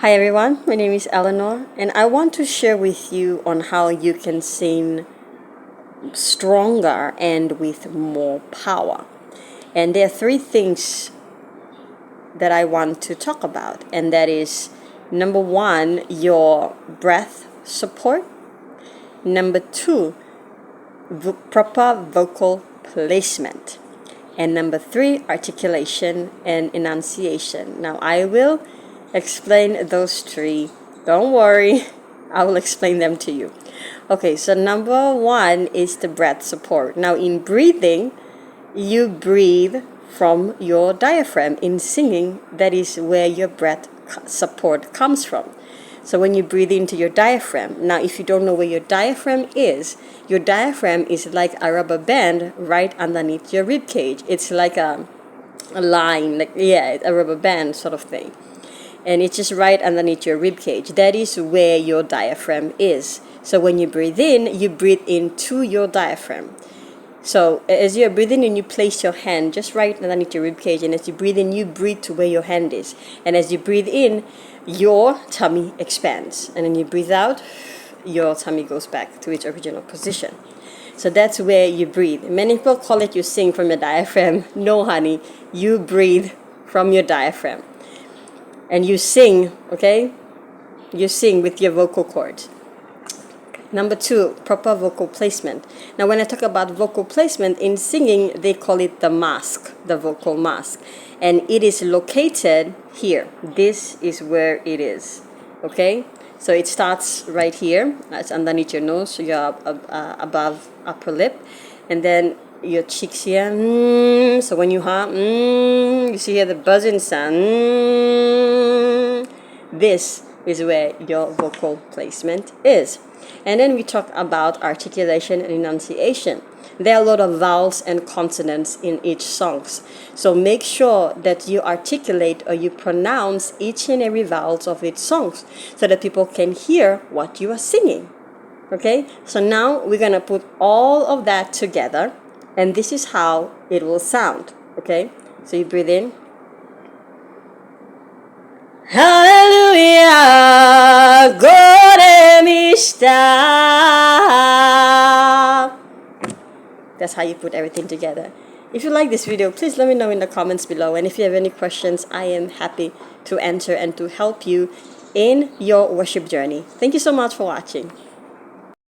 Hi everyone, my name is Eleanor and I want to share with you on how you can sing stronger and with more power. And there are three things that I want to talk about, and that is number one, your breath support, number two, proper vocal placement, and number three, articulation and enunciation. Now I will explain those three. Don't worry, I will explain them to you. Okay, so number one is the breath support. Now in breathing, you breathe from your diaphragm. In singing, that is where your breath support comes from. So when you breathe into your diaphragm, now if you don't know where your diaphragm is like a rubber band right underneath your rib cage. It's like a line, like, yeah, a rubber band sort of thing. And it's just right underneath your rib cage. That is where your diaphragm is. So when you breathe into your diaphragm. So as you're breathing in, you place your hand just right underneath your rib cage, and as you breathe in, you breathe to where your hand is. And as you breathe in, your tummy expands, and then you breathe out, your tummy goes back to its original position. So that's where you breathe. Many people call it you sing from your diaphragm. No, honey, you breathe from your diaphragm. And you sing, okay? You sing with your vocal cords. Number two, proper vocal placement. Now, when I talk about vocal placement in singing, they call it the mask, the vocal mask. And it is located here. This is where it is, okay? So it starts right here. It's underneath your nose, so you're above upper lip. And then your cheeks here. So when you hum, you see here the buzzing sound. This is where your vocal placement is. And then we talk about articulation and enunciation. There are a lot of vowels and consonants in each song. So make sure that you articulate or you pronounce each and every vowels of each song so that people can hear what you are singing. Okay? So now we're going to put all of that together, and this is how it will sound. Okay? So you breathe in. Hallelujah, Goremista. That's how you put everything together. If you like this video, please let me know in the comments below. And if you have any questions, I am happy to answer and to help you in your worship journey. Thank you so much for watching.